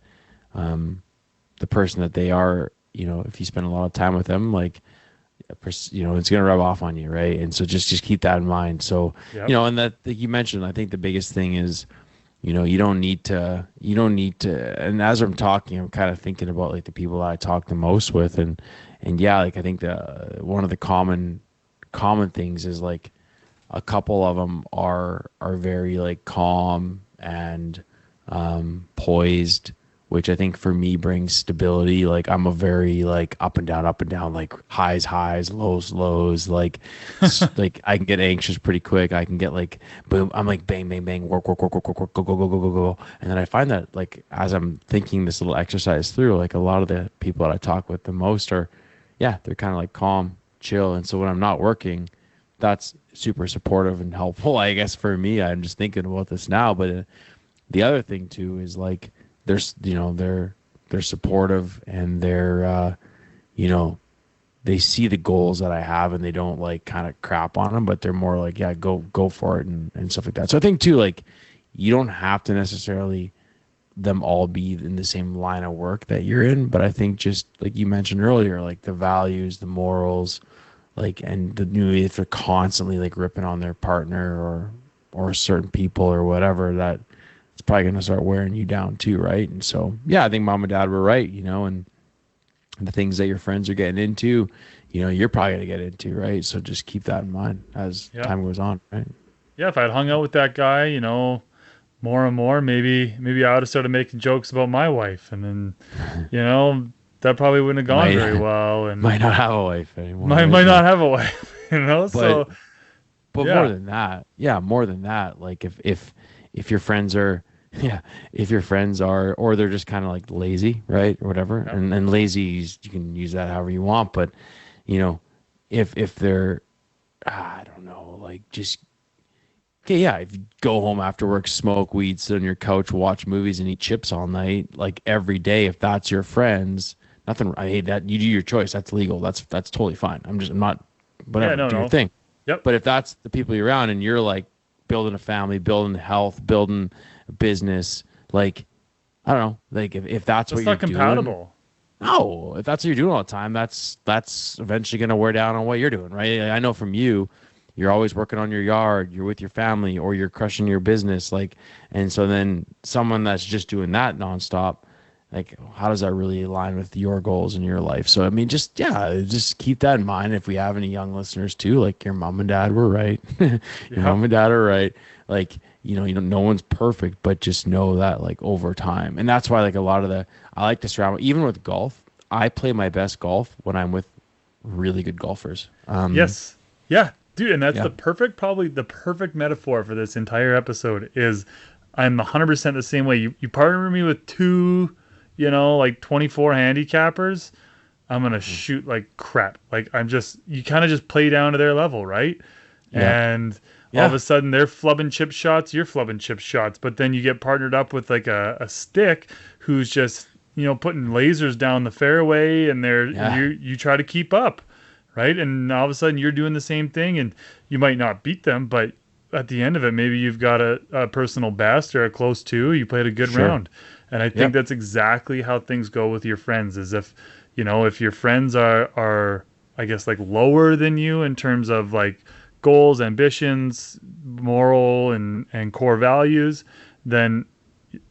um, the person that they are, if you spend a lot of time with them, like, it's gonna rub off on you, right? And so just keep that in mind. So, Yep. and that, like you mentioned, I think the biggest thing is, you don't need to. And as I'm talking, I'm kind of thinking about like the people that I talk the most with, and yeah, like I think the one of the common things is like a couple of them are very like calm and poised, which I think for me brings stability. Like I'm a very like up and down, like highs, lows, like like I can get anxious pretty quick. I can get like boom. I'm like bang, bang, bang, work, go. And then I find that like as I'm thinking this little exercise through, like a lot of the people that I talk with the most are, yeah, they're kind of like calm, chill. And so when I'm not working, that's super supportive and helpful, I guess, for me. I'm just thinking about this now, but the other thing too is like there's they're supportive, and you know they see the goals that I have, and they don't like kind of crap on them, but they're more like, yeah, go for it, and stuff like that. So I think too, like, you don't have to necessarily them all be in the same line of work that you're in, but I think just like you mentioned earlier, like the values, the morals, like, and the new, if they're constantly like ripping on their partner or certain people or whatever, that it's probably going to start wearing you down too, right? And so yeah, I think mom and dad were right, and the things that your friends are getting into, you're probably going to get into, right? So just keep that in mind as Yeah. time goes on, right? Yeah, if I'd hung out with that guy, more and more, maybe I would have started making jokes about my wife, and then, that probably wouldn't have gone might very well, and might not have a wife anymore, might right? not have a wife, But So more yeah, than that, yeah, more than that, like if your friends are yeah, if your friends are, or they're just kind of like lazy, right, or whatever, yeah, and lazy, you can use that however you want, but you know if they're, I don't know, like, just, okay, yeah, if you go home after work, smoke weed, sit on your couch, watch movies, and eat chips all night, like every day, if that's your friends, nothing. I hate that. You do your choice. That's legal. That's totally fine. I'm not, yeah, whatever. no, Do your no, thing. yep, But if that's the people you're around, and you're like building a family, building health, building a business. Like, I don't know. Like if that's what That's you're not doing, compatible. no, if that's what you're doing all the time, that's eventually going to wear down on what you're doing, right? I know from you, you're always working on your yard, you're with your family, or you're crushing your business, like, and so then someone that's just doing that nonstop, like, how does that really align with your goals in your life? So I mean, just keep that in mind. If we have any young listeners too, like your mom and dad were right, your Yeah. mom and dad are right, like. No one's perfect, but just know that like over time, and that's why like a lot of I like to surround, even with golf. I play my best golf when I'm with really good golfers. Yes. Yeah, dude, and that's Yeah, probably the perfect metaphor for this entire episode is I'm 100% the same way. You partner me with two, like 24 handicappers, I'm going to shoot like crap. Like you kind of just play down to their level, right? yeah, And all of yeah, a sudden they're flubbing chip shots, you're flubbing chip shots, but then you get partnered up with like a stick who's just, putting lasers down the fairway and yeah, you try to keep up, right? And all of a sudden you're doing the same thing and you might not beat them, but at the end of it, maybe you've got a personal best or a close to, you played a good sure, round. And I think yep, that's exactly how things go with your friends is if your friends are, I guess, like lower than you in terms of like goals, ambitions, moral and core values, then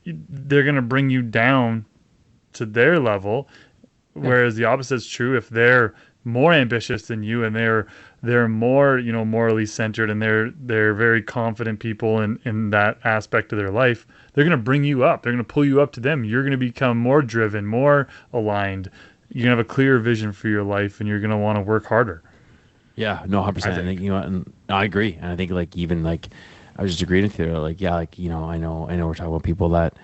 they're going to bring you down to their level. yeah, Whereas the opposite is true. If they're more ambitious than you and they're more, morally centered and they're very confident people in that aspect of their life, they're going to bring you up. They're going to pull you up to them. You're going to become more driven, more aligned. You're going to have a clearer vision for your life and you're going to want to work harder, yeah. No, I 100%. I think. think and I agree, and I think like even like I was just agreeing with you. Like yeah, like I know we're talking about people that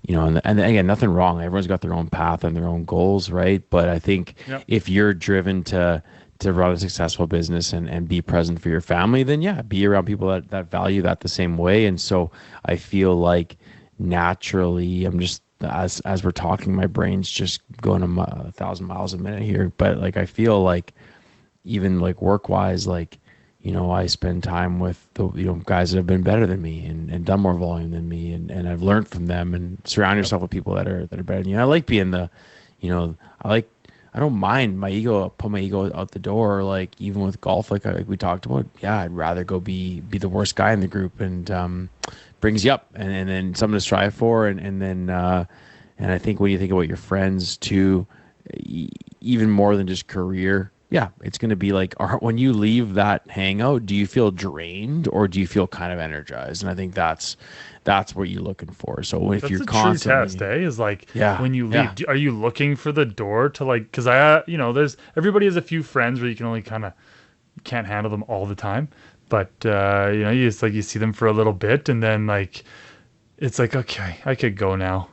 and again, nothing wrong. Everyone's got their own path and their own goals, right? But I think Yep. if you're driven to run a successful business and be present for your family, then yeah, be around people that value that the same way. And so I feel like naturally, I'm just as we're talking, my brain's just going 1,000 miles a minute here. But like I feel like even like work wise, like I spend time with the guys that have been better than me and done more volume than me, and I've learned from them. And surround Yep. yourself with people that are better than you. I like being I like I don't mind my ego. I'll put my ego out the door. Like even with golf, like we talked about, yeah, I'd rather go be the worst guy in the group, and brings you up, and then something to strive for, and then and I think when you think about your friends too, even more than just career, yeah, it's going to be like, when you leave that hangout, do you feel drained or do you feel kind of energized? And I think that's what you're looking for. So if That's you're a true test, constantly, eh? Is like yeah, when you yeah, leave, are you looking for the door to like, cause there's everybody has a few friends where you can only kind of can't handle them all the time. But you just like you see them for a little bit and then like it's like, okay, I could go now,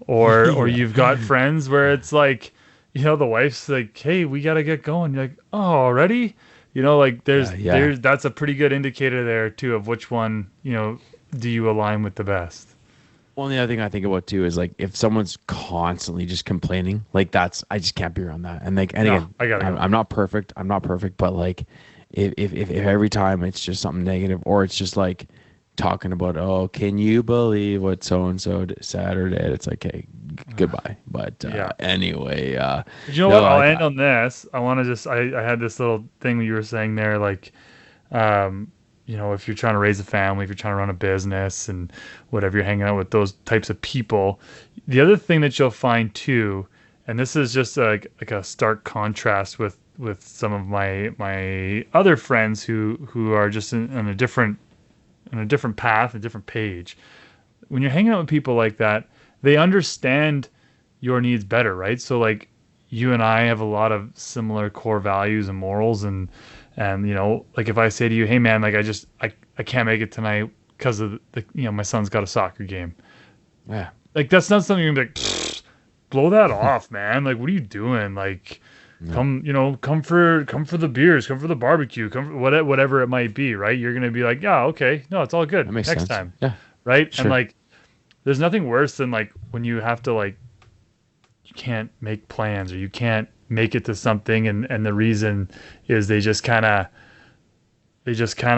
or yeah, you've got friends where it's like, the wife's like, hey, we gotta get going. You're like, oh, already? Like yeah, yeah. there's that's a pretty good indicator there too of which one, do you align with the best. Well, the other thing I think about too is like if someone's constantly just complaining, like I just can't be around that. And like, and No, again, I gotta go. I'm not perfect. I'm not perfect, but like if every time it's just something negative, or it's just like talking about, oh, can you believe what so and so said or did? It's like, hey, goodbye. But Yeah. anyway, But you know what? no, I'll I end on this. I want to just I had this little thing you were saying there, like, um, if you're trying to raise a family, if you're trying to run a business and whatever, you're hanging out with those types of people. The other thing that you'll find too, and this is just like a stark contrast with some of my other friends who are just in a different path, a different page. When you're hanging out with people like that, they understand your needs better, right? So like you and I have a lot of similar core values and morals and like if I say to you, "Hey man, like I can't make it tonight because of my son's got a soccer game." yeah, Like that's not something you're gonna be like, "Pfft, blow that off, man. Like what are you doing? Like yeah, come for the beers, come for the barbecue, come for whatever it might be, right? You're gonna be like, "Yeah, okay. No, it's all that good. makes Next sense. time." Yeah, Right? And sure. like there's nothing worse than like when you have to like you can't make plans or you can't make it to something and the reason is they just kind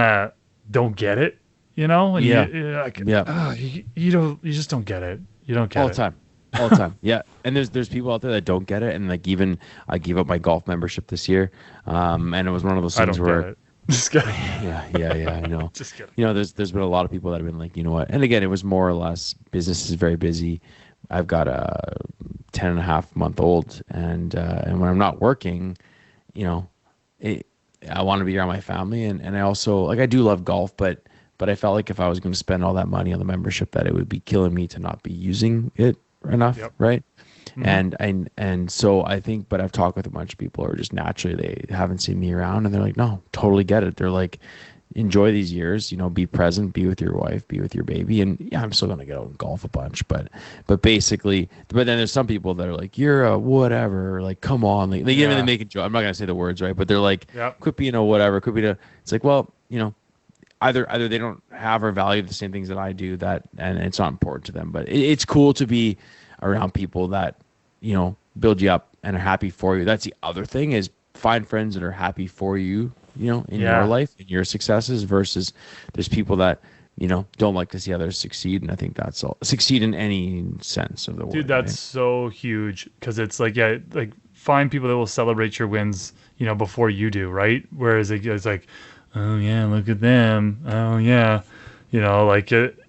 of don't get it, you know, and Yeah. you're like, Yeah. you just don't get it. You don't get All it. the time. All the time. Yeah. And there's people out there that don't get it. And like, even I gave up my golf membership this year. And it was one of those I things don't where, get it. Just kidding. yeah, I know. Just kidding. You know, there's been a lot of people that have been like, you know what? And again, it was more or less business is very busy. I've got a 10.5-month-old, and when I'm not working, you know, I want to be around my family, and I also like I do love golf, but I felt like if I was going to spend all that money on the membership, that it would be killing me to not be using it enough, Yep. right? Mhm. And so I think, but I've talked with a bunch of people who are just naturally they haven't seen me around, and they're like, no, totally get it. They're like, enjoy these years, you know, be present, be with your wife, be with your baby, and yeah, I'm still gonna get out and golf a bunch, but basically, but then there's some people that are like, you're a whatever, like come on, like they even make a joke. I'm not gonna say the words right, but they're like, Yep. quit being a whatever, quit being a. It's like, well, you know, either they don't have or value the same things that I do, that and it's not important to them, but it's cool to be around people that, you know, build you up and are happy for you. That's the other thing, is find friends that are happy for you, you know, in your life, in your successes, versus there's people that, you know, don't like to see others succeed. And I think that's all, succeed in any sense of the word. Dude, that's so huge, because it's like, yeah, like find people that will celebrate your wins, you know, before you do, right? Whereas it's like, oh yeah, look at them. Oh yeah, you know, like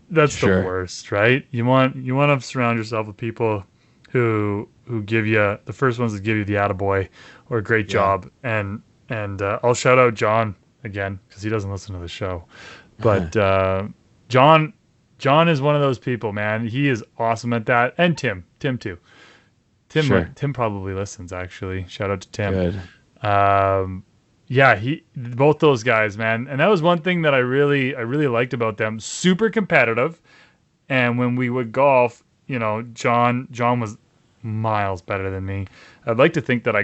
that's the Sure. worst, right? You want to surround yourself with people who give you the first ones that give you the attaboy or great job, and I'll shout out John again because he doesn't listen to the show, but John is one of those people, man. He is awesome at that, and Tim too. Sure. Tim probably listens, actually. Shout out to Tim. Good. Yeah, both those guys, man. And that was one thing that I really liked about them. Super competitive. And when we would golf, you know, John was miles better than me. I'd like to think that I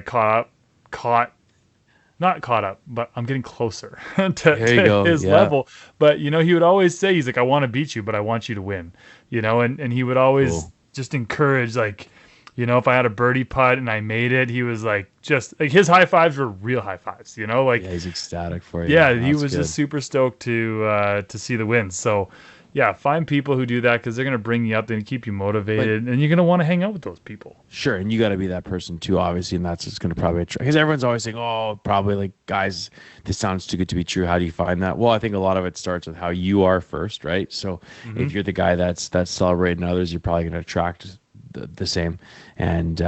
not caught up, but I'm getting closer There you to go. his Yeah. level. But, you know, he would always say, he's like, I want to beat you, but I want you to win, you know, and he would always Cool. just encourage, like, you know, if I had a birdie putt and I made it, he was like, just like his high fives were real high fives, you know, like, Yeah, he's ecstatic for you. yeah, he That's was good. just super stoked to see the wins. So, yeah, find people who do that, because they're going to bring you up and keep you motivated, and you're going to want to hang out with those people. Sure, and you got to be that person too, obviously, and that's what's going to probably attract. Because everyone's always saying, "Oh, probably like guys, this sounds too good to be true." How do you find that? Well, I think a lot of it starts with how you are first, right? So if you're the guy that's celebrating others, you're probably going to attract the same. And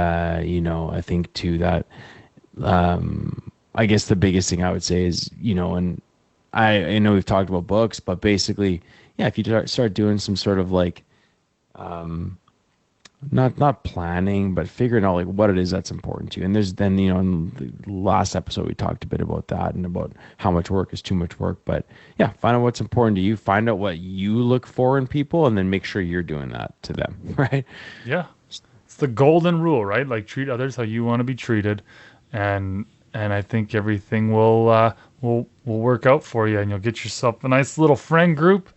you know, I think too that I guess the biggest thing I would say is, you know, and I know we've talked about books, but basically, yeah, if you start doing some sort of like not planning, but figuring out like what it is that's important to you. And there's then, you know, in the last episode we talked a bit about that and about how much work is too much work. But yeah, find out what's important to you, find out what you look for in people, and then make sure you're doing that to them, right? Yeah, it's the golden rule, right? Like, treat others how you want to be treated, and I think everything will work out for you, and you'll get yourself a nice little friend group,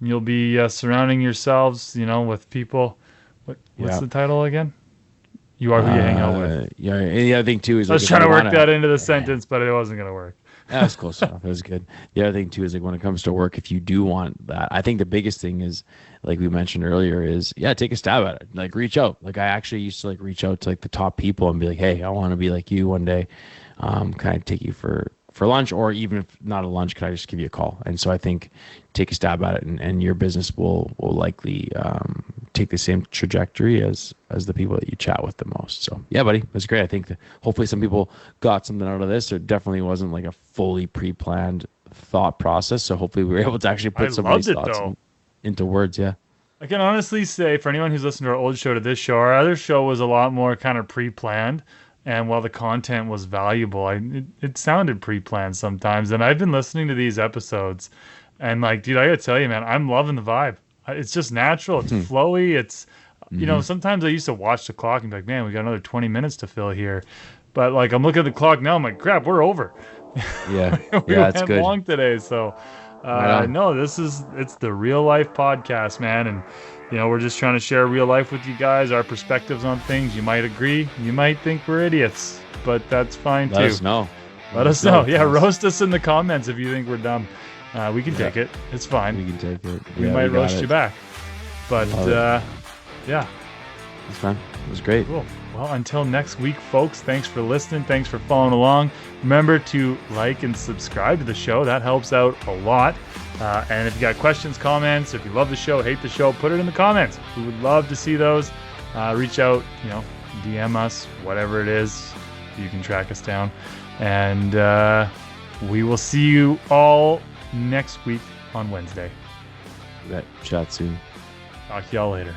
and you'll be surrounding yourselves, you know, with people. What's Yeah. the title again? You are who you hang out with. Yeah, and the other thing too is I was like, if trying to you work wanna- that into the sentence, but it wasn't going to work. That's close enough. That was good. The other thing too is like when it comes to work, if you do want that, I think the biggest thing is, like we mentioned earlier, is yeah, take a stab at it. Like reach out. Like I actually used to like reach out to like the top people and be like, hey, I want to be like you one day. Can I take you for lunch, or even if not a lunch, can I just give you a call? And so I think take a stab at it, and your business will likely take the same trajectory as the people that you chat with the most. So yeah, buddy, that's great. I think that hopefully some people got something out of this. There definitely wasn't like a fully pre-planned thought process. So hopefully we were able to actually I put some of these loved it, thoughts though. into words. Yeah. I can honestly say, for anyone who's listened to our old show to this show, our other show was a lot more kind of pre-planned. And while the content was valuable, it sounded pre-planned sometimes. And I've been listening to these episodes, and like, dude, I gotta tell you, man, I'm loving the vibe. It's just natural. It's flowy. It's, you know, sometimes I used to watch the clock and be like, man, we got another 20 minutes to fill here. But like, I'm looking at the clock now. I'm like, crap, we're over. Yeah. We Yeah, that's went good. long today. So, Right on. no, it's the real life podcast, man. And, you know, we're just trying to share real life with you guys, our perspectives on things. You might agree. You might think we're idiots, but that's fine Let too. us know. Let us know. Yeah, roast us in the comments if you think we're dumb. We can take it. It's fine. We can take it. We might roast you back. But yeah. It's fun. It was great. Cool. Well, until next week, folks, thanks for listening. Thanks for following along. Remember to like and subscribe to the show. That helps out a lot. And if you got questions, comments, if you love the show, hate the show, put it in the comments. We would love to see those. Reach out, DM us, whatever it is. You can track us down. And we will see you all next week on Wednesday. Chat soon. Talk to y'all later.